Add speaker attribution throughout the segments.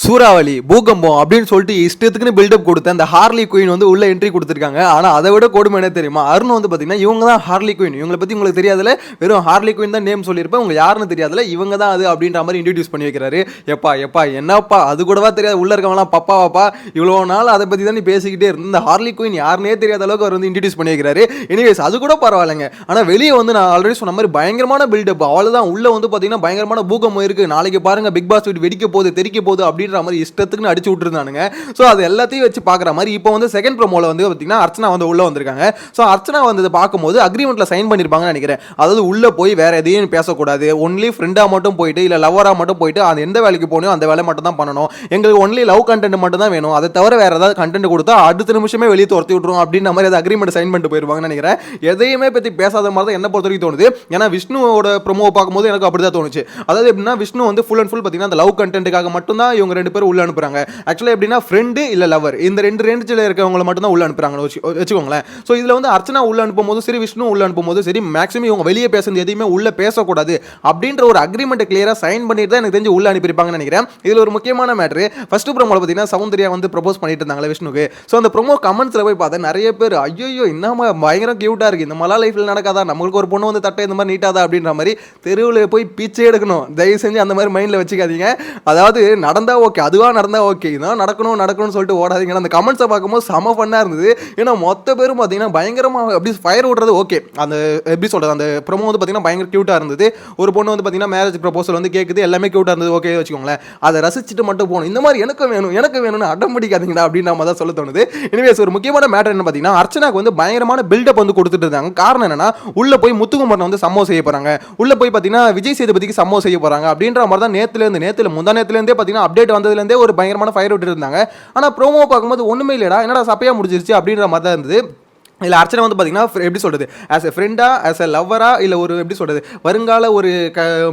Speaker 1: சூறாவளி, பூகம்பம் அப்படின்னு சொல்லிட்டு இஷ்டத்துக்குன்னு பில்டப் கொடுத்த அந்த ஹார்லி குயின் வந்து உள்ள என்ட்ரி கொடுத்துருக்காங்க. ஆனால் அதை விட கொடுமை என்ன தெரியுமா, அருண் வந்து பார்த்தீங்கன்னா இவங்க தான் ஹார்லி குயின். இவங்களை பற்றி உங்களுக்கு தெரியாதுல, வெறும் ஹார்லி குயின் தான் நேம் சொல்லியிருப்பேன், உங்க யாருன்னு தெரியாதுல, இவங்க தான் அது அப்படின்ற மாதிரி இன்ட்ரடியூஸ் பண்ணி வைக்கிறாரு. எப்பா என்னப்பா அது கூடவா தெரியாது, உள்ள இருக்கவங்களாம் பப்பாவாப்பா இவ்வளோ நாள் அதை பற்றி தான் நீ பேசிக்கிட்டே இருந்து இந்த ஹார்லி குயின் யாருன்னே தெரியாத அளவுக்கு அவர் வந்து இன்ட்ரடியூஸ் பண்ணி வைக்கிறாரு. எனிவேஸ் அது கூட பரவாயில்லைங்க. ஆனால் வெளியே வந்து நான் ஆல்ரெடி சொன்ன மாதிரி பயங்கரமான பில்டப், அவ்வளோதான். உள்ள வந்து பார்த்தீங்கன்னா பயங்கரமான பூகம்பம் இருக்கு, நாளைக்கு பாருங்க பிக் பாஸ் வீட்டு வெடிக்க போகுது தெரிக்க போகுது அப்படின்ற மாதிரி இஷ்டத்துக்கு அடிச்சு விட்டுருந்தானுங்க. ஸோ அது எல்லாத்தையும் வச்சு பார்க்குற மாதிரி இப்போ வந்து செகண்ட் ப்ரோமோவில் வந்து பார்த்தீங்கன்னா அர்ச்சனா வந்து உள்ளே வந்திருக்காங்க. ஸோ அர்ச்சனா வந்து பார்க்கும்போது அக்ரிமெண்ட்டில் சைன் பண்ணியிருப்பாங்கன்னு நினைக்கிறேன். அதாவது உள்ளே போய் வேற எதையும் பேசக்கூடாது, ஒன்லி ஃப்ரெண்டாக மட்டும் போயிட்டு இல்லை லவ்வராக மட்டும் போயிட்டு அது எந்த வேலைக்கு போகணும் அந்த வேலை மட்டும் தான் பண்ணணும், எங்களுக்கு ஒன்லி லவ் கண்டென்ட் மட்டும் தான் வேணும், அதை தவிர வேற ஏதாவது கண்டென்ட் கொடுத்தா அடுத்த நிமிஷமே வெளியே துரத்தி விட்டுரும் அப்படின்ற மாதிரி அது அக்ரிமெண்ட் சைன் பண்ணிட்டு போயிருவாங்கன்னு நினைக்கிறேன். எதையுமே பற்றி பேசாத மாதிரி தான் என்ன பொறுத்த வரைக்கும் தோணுது. ஏன்னா விஷ்ணுவோட ப்ரோமோவை பார்க்கும்போது எனக்கு அப்படி தான் தோணுச்சு. அதாவது எப்படின்னா விஷ்ணு வந்து ஃபுல் அண்ட் ஃபுல் பார்த்தீங்கன்னா அந்த லவ் கண்டென்ட்டுக்காக மட்டும் தான் இவங்க ரெண்டு பேரும் உள்ள அனுப்புறாங்க. ஆக்சுவலாக எப்படின்னா ஃப்ரெண்டு இல்லை லவர் இந்த ரெண்டு ரேஞ்சில் இருக்கவங்களை மட்டும் தான் உள்ள அனுப்புறாங்கன்னு வச்சுக்கோங்களேன். ஸோ இதில் வந்து அர்ச்சனா உள்ள அனுப்பும் போது சரி, விஷ்ணு உள்ள அனுப்பும் போது சரி, மேக்ஸிமம் இவங்க வெளியே பேசுறது எதையுமே உள்ள பேசக்கூடாது அப்படின்ற ஒரு அக்ரிமெண்ட் கிளியராக சைன் பண்ணிட்டு தான் எனக்கு தெரிஞ்சு உள்ள அனுப்பியிருப்பாங்கன்னு நினைக்கிறேன். இதில் ஒரு முக்கியமான மேட்ரு, ஃபர்ஸ்ட் ப்ரோமோவில் பார்த்தீங்கன்னா சௌந்தர்யா வந்து ப்ரப்போஸ் பண்ணிட்டு இருந்தாங்களே விஷ்ணுக்கு. ஸோ அந்த ப்ரோமோ கமெண்ட்ஸில் போய் பார்த்தா நிறைய பேர் ஐயோ இன்னும் பயங்கரம் கியூட்டாக இருக்குது, இந்த மலா லைஃப்பில் நடக்காதா, நம்மளுக்கு ஒரு பொண்ணு வந்து தட்டை இந்த மாதிரி நீட்டாதா அப்படின்ற மாதிரி தெருவில் போய் பீச்சே எடுக்கணும். தயவு செஞ்சு அந்த மாதிரி மைண்டில் வச்சுக்காதீங்க. அதாவது நடந்தா ஓகே, அதுவாக நடந்தா ஓகே, இதான் நடக்கணும்னு சொல்லிட்டு ஓடாதீங்க. அந்த கமெண்ட்ஸை பார்க்கும்போது செம ஃபன்னாக இருந்தது. ஏன்னா மொத்த பேரும் பார்த்தீங்கன்னா பயங்கரமாக அப்படி ஃபயர் விடுறது ஓகே. அந்த எப்படி சொல்கிறது, அந்த ப்ரோமோ வந்து பார்த்தீங்கன்னா பயங்கர க்யூட்டாக இருந்தது. ஒரு பொண்ணு வந்து பார்த்தீங்கன்னா மேரேஜ் ப்ரப்போசல் வந்து கேட்குது, எல்லாமே க்யூட்டாக இருந்தது, ஓகே வச்சுக்கோங்களேன். அதை ரசிச்சுட்டு மட்டும் போகணும். இந்த மாதிரி எனக்கு வேணும்னு அடம் பிடிக்காதீங்கடா அப்படின்னு நம்ம தான் சொல்ல தோணுது. எனிவேஸ் ஒரு முக்கியமான மேட்டர் என்ன பார்த்தீங்கன்னா அர்ச்சனாக்கு வந்து பயங்கரமான பில்டப் வந்து கொடுத்துட்டு இருந்தாங்க. காரணம் என்னன்னா உள்ள போய் முத்துக்குமரன் வந்து சம்பவம் செய்ய போறாங்க, உள்ள போய் பார்த்தீங்கன்னா விஜய் சேதுபதிக்கு சம்பவம் செய்ய போறாங்க அப்படின்ற மாதிரி தான் நேத்துல முந்தா நேரத்துலேருந்தே பார்த்தீங்கன்னா அப்டேட் வந்ததுலேருந்தே ஒரு பயங்கரமான ஃபயர் விட்டு இருந்தாங்க. ஆனால் ப்ரோமோ பார்க்கும்போது ஒன்றுமே இல்லைடா, என்னடா சப்பையாக முடிஞ்சிருச்சு அப்படின்ற மாதிரி தான் இருந்தது. இல்லை அர்ச்சனை வந்து பார்த்தீங்கன்னா எப்படி சொல்கிறது, ஆஸ் எ ஃப்ரெண்டாக ஆஸ் எ லவ்வராக இல்லை ஒரு எப்படி சொல்கிறது வருங்கால ஒரு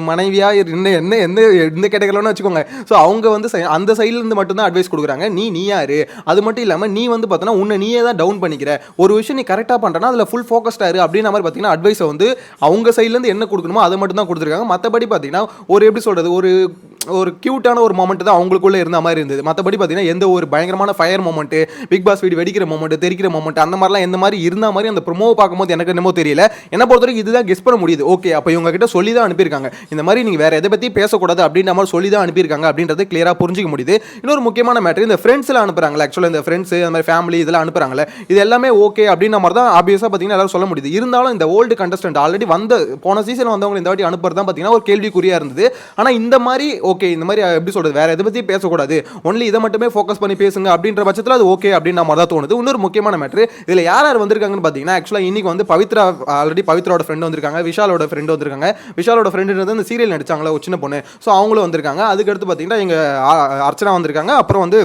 Speaker 1: மனைவியாக எந்த கேட்டகரியிலன்னு வச்சுக்கோங்க. ஸோ அவங்க வந்து அந்த சைட்லேருந்து மட்டும்தான் அட்வைஸ் கொடுக்குறாங்க. நீ யாரு, அது மட்டும் இல்லாமல் நீ வந்து பார்த்தோன்னா உன்னை நீயே தான் டவுன் பண்ணிக்கிற, ஒரு விஷயம் நீ கரெக்டாக பண்ணுறனா அதில் ஃபுல் ஃபோக்கஸ்டாக இரு அப்படின்ற மாதிரி பார்த்தீங்கன்னா அட்வைஸை வந்து அவங்க சைட்லேருந்து என்ன கொடுக்கணுமோ அதை மட்டும் தான் கொடுத்துருக்காங்க. மற்றபடி பார்த்தீங்கன்னா ஒரு எப்படி சொல்கிறது ஒரு க்யூட்டான ஒரு மொமெண்ட் தான் அவங்களுக்குள்ளே இருந்த மாதிரி இருந்தது. மற்றபடி பார்த்தீங்கன்னா எந்த ஒரு பயங்கரமான ஃபயர் மொமெண்ட்டு, பிக் பாஸ் வீடு வெடிக்கிற மொமெண்ட், தெரிக்கிற மொமெண்ட் அந்த மாதிரிலாம் எந்த மாதிரி இருந்த மாதிரி அந்த ப்ரோமோவை பார்க்கும்போது எனக்கு என்னமோ தெரியல. என்ன பொறுத்தவரைக்கும் இதுதான் கெஸ் பண்ண முடியுது. ஓகே, அப்போ இவங்க கிட்ட சொல்லி தான் அனுப்பியிருக்காங்க, இந்த மாதிரி நீங்கள் வேறு எதை பற்றி பேசக்கூடாது அப்படின்ற மாதிரி சொல்லி தான் அனுப்பியிருக்காங்க அப்படின்றது கிளியராக புரிஞ்சிக்க முடியுது. இன்னொரு முக்கியமான மேட்டர், இந்த ஃப்ரெண்ட்ஸில் அனுப்புறாங்களே, ஆக்சுவலாக இந்த ஃப்ரெண்ட்ஸ் அந்த மாதிரி ஃபேமிலி இதெல்லாம் அனுப்புறாங்களே, இது எல்லாமே ஓகே அப்படின்ற மாதிரி தான் ஆப்வியஸாக பார்த்தீங்கன்னா எல்லாரும் சொல்ல முடியுது. இருந்தாலும் இந்த ஓல்டு கண்டஸ்டன்ட் ஆல்ரெடி போன சீசன் வந்தவங்க இந்த வாட்டி அனுப்புறது தான் பார்த்தீங்கன்னா ஒரு கேள்விக்குறியாக இருந்தது. ஆனால் இந்த மாதிரி ஓகே, இந்த மாதிரி எப்படி சொல்கிறது வேறு எதை பற்றி பேசக்கூடாது, ஒன்லி இதை மட்டுமே ஃபோக்கஸ் பண்ணி பேசுங்க அப்படின்ற பட்சத்தில் அது ஓகே அப்படின்ற மாதிரி தான் தோணுது. இன்னொரு முக்கியமான மேட்ரு, இதில் யார் வந்திருக்காங்கன்னு பார்த்தீங்கன்னா ஆக்சுவலாக இன்னைக்கு வந்து பவித்ரா ஆல்ரெடி பவித்ராவோட ஃப்ரெண்ட் வந்திருக்காங்க, விஷாலோட ஃப்ரெண்ட் வந்திருக்காங்க. விஷாலோட ஃப்ரெண்டுன்றது அந்த சீரியல் நடிச்சாங்களா ஒரு சின்ன பொண்ணு, ஸோ அவங்களும் வந்திருக்காங்க. அதுக்கடுத்து பார்த்தீங்கன்னா எங்கள் அர்ச்சனா வந்திருக்காங்க, அப்புறம் வந்து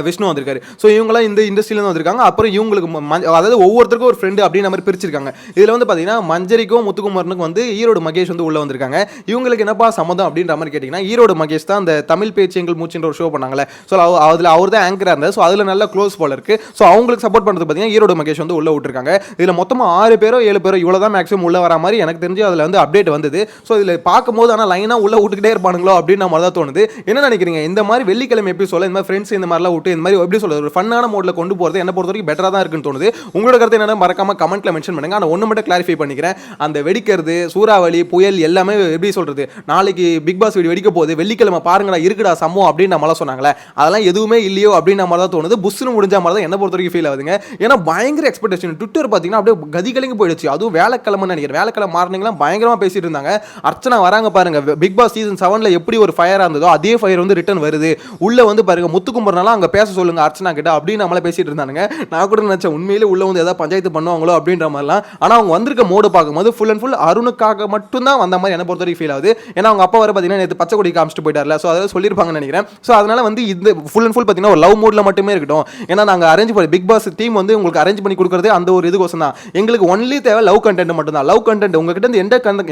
Speaker 1: விஷ்ணு வந்திருக்காரு. ஸோ இவங்களாம் இந்த இண்டஸ்ட்ரியிலேருந்து வந்திருக்காங்க. அப்புறம் இவங்களுக்கு அதாவது ஒவ்வொருத்தருக்கும் ஒரு ஃப்ரெண்டு அப்படின்ற மாதிரி பிரிச்சிருக்காங்க. இதில் வந்து பார்த்தீங்கன்னா மஞ்சரிக்கும் முத்துக்குமரனுக்கும் வந்து ஈரோடு மகேஷ் வந்து உள்ளே வந்திருக்காங்க. இவங்களுக்கு என்னப்பா சம்மதம் அப்படின்ற மாதிரி கேட்டிங்கன்னா ஈரோடு மகேஷ் தான் அந்த தமிழ் பேச்சு எங்கள் மூச்சுன்ற ஒரு ஷோ பண்ணாங்களே, ஸோ அதில் அவர் தான் ஆங்கராக இருந்தார். ஸோ அதில் நல்ல க்ளோஸ் போல இருக்குது. ஸோ அவங்களுக்கு சப்போர்ட் பண்ணுறது பார்த்தீங்கன்னா ஈரோடு மகேஷ் வந்து உள்ளே விட்டுருக்காங்க. இதில் மொத்தமாக 6 பேரோ 7 பேரோ இவ்வளோ தான் மேக்ஸிமம் உள்ளே வர மாதிரி எனக்கு தெரிஞ்சு அதில் வந்து அப்டேட் வந்தது. ஸோ இதில் பார்க்கும்போது ஆனால் லைனாக உள்ளே விட்டுக்கிட்டே இருப்பானுங்களோ அப்படின்ற மாதிரி தான் தோணுது. என்ன நினைக்கிறீங்க, இந்த மாதிரி வெள்ளிக்கிழமை எப்படி சொல்ல இந்த மாதிரி ஃப்ரெண்ட்ஸ் இந்த மாதிரிலாம் விட்டு இந்த மாதிரி எப்படி ஒரு ஃபன்னான மோட்ல கொண்டு போறது என்ன பொறுத்த வரைக்கும் பெட்டரா தான் இருக்குன்னு தோணுது. உங்களோட கருத்து என்னன்னு மறக்காம கமெண்ட்ல மென்ஷன் பண்ணுங்க. நான் ஒன்னு மட்டும் கிளாரிஃபை பண்ணிக்கிறேன், அந்த வெடிக்கிறது சூறாவளி புயல் எல்லாமே எப்படி சொல்றது நாளைக்கு பிக் பாஸ் வீடு வெடிக்க போகுது வெள்ளிக்கிழமை பாருங்கடா இருக்குடா சம்பவம் அப்படின்னு நம்மளால சொன்னாங்களே, அதெல்லாம் எதுவுமே இல்லையோ அப்படின்னு மாதிரி தான் தோணுது. புஷ்னு முடிஞ்ச மாதிரி தான் என்ன பொறுத்த வரைக்கும் ஃபீல் ஆகுதுங்க. ஏன்னா பயங்கர எக்ஸ்பெக்டேஷன் ட்விட்டர் பார்த்தீங்கன்னா அப்படியே கதிகலங்கி போயிடுச்சு. அதுவும் வேலைக்கிழமை நினைக்கிறேன், வேலைக்கிழமை மார்னிங்லாம் பயங்கரமா பேசிட்டு இருந்தாங்க. அர்ச்சனா வராங்க பாருங்க, பிக் பாஸ் சீசன் 7ல எப்படி ஒரு ஃபயரா இருந்ததோ அதே ஃபயர் வந்து ரிட்டர்ன் வருது. உள்ள வந்து பாருங்க முத்துக்குமரனால அங்க பேச சொல்லுங்க அர்ச்சனா கிட்ட அப்படின்னு நம்மள பேசிட்டு இருந்தானுங்க. நான் கூட நினைச்சேன் உண்மையிலே உள்ள வந்து ஏதாவது பஞ்சாயத்து பண்ணுவாங்களோ அப்படின்ற மாதிரிலாம். ஆனால் அவங்க வந்திருக்க மோடு பார்க்கும்போது ஃபுல் அண்ட் ஃபுல் அருணுக்காக மட்டும்தான் வந்த மாதிரி என்ன பொறுத்த வரைக்கும் ஃபீல் ஆகுது. ஏன்னா அவங்க அப்பா வர பார்த்தீங்கன்னா நேற்று பச்சை கொடி காமிச்சிட்டு போயிட்டார்ல, ஸோ அதாவது சொல்லியிருப்பாங்கன்னு நினைக்கிறேன். ஸோ அதனால வந்து இந்த ஃபுல் அண்ட் ஃபுல் பார்த்தீங்கன்னா ஒரு லவ் மோட்ல மட்டுமே இருக்கட்டும். ஏன்னா நாங்கள் அரேஞ்ச் பண்ணி பிக் பாஸ் டீம் வந்து உங்களுக்கு அரேஞ்ச் பண்ணி கொடுக்குறது அந்த ஒரு இதுக்கோசம் தான். எங்களுக்கு ஒன்லி தேவை லவ் கண்டென்ட் மட்டும் தான். லவ் கண்டென்ட் உங்ககிட்ட இருந்து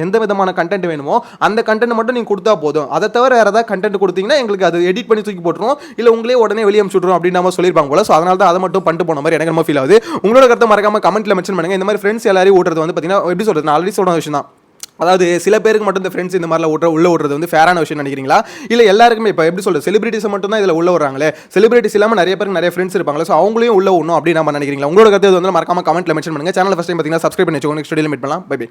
Speaker 1: எந்த விதமான கண்டென்ட் வேணுமோ அந்த கண்டென்ட் மட்டும் நீங்கள் கொடுத்தா போதும். அதை தவிர வேறு ஏதாவது கண்டென்ட் கொடுத்தீங்கன்னா எங்களுக்கு அது எடிட் பண்ணி தூக்கி போட்டுரும், இல்லை உங்களே உடனே வெளியே அனுப்பிச்சுட்றோம் அப்படின்னு நம்ம சொல்லியிருப்பாங்க போல. ஸோ அதனால தான் அதை மட்டும் பண்ணிட்டு போன மாதிரி எனக்கு ரொம்ப ஃபீல் ஆகுது. உங்களோட கருத்தை மறக்காம கமெண்ட்ல மென்ஷன் பண்ணுங்க. இந்த மாதிரி ஃப்ரெண்ட்ஸ் எல்லாரையும் ஓட்டுறது வந்து பார்த்தீங்கன்னா எப்படி சொல்றது, நான் ஆல்ரெடி சொன்ன விஷயம் தான். அதாவது சில பேருக்கு மட்டும் இந்த ஃப்ரெண்ட்ஸ் இந்த மாதிரிலாம் உள்ள விடுறது வந்து ஃபேரான விஷயம் நினைக்கிறீங்களா? இல்லை எல்லாருக்குமே இப்போ எப்படி சொல்கிறது, செலிபிரிட்டிஸை மட்டும் தான் இதில் உள்ள விடுறாங்களே, செலிபிரிட்டிஸ் இல்லாமல் நிறைய பேருக்கு நிறைய ஃப்ரெண்ட்ஸ் இருப்பாங்களே, ஸோ அவங்களையும் உள்ள விடணும் அப்படின்னு நம்ம நினைக்கிறீங்களா? உங்களோட கருத்து வந்து மறக்காம கமெண்ட்ல மென்ஷன் பண்ணுங்க. சேனல் ஃபர்ஸ்ட் டைம் பார்த்தீங்கன்னா சப்ஸ்கிரைப் பண்ணி வச்சுக்கோங்க. நெக்ஸ்ட் வீடியோவில் மீட் பண்ணலாம். Bye by.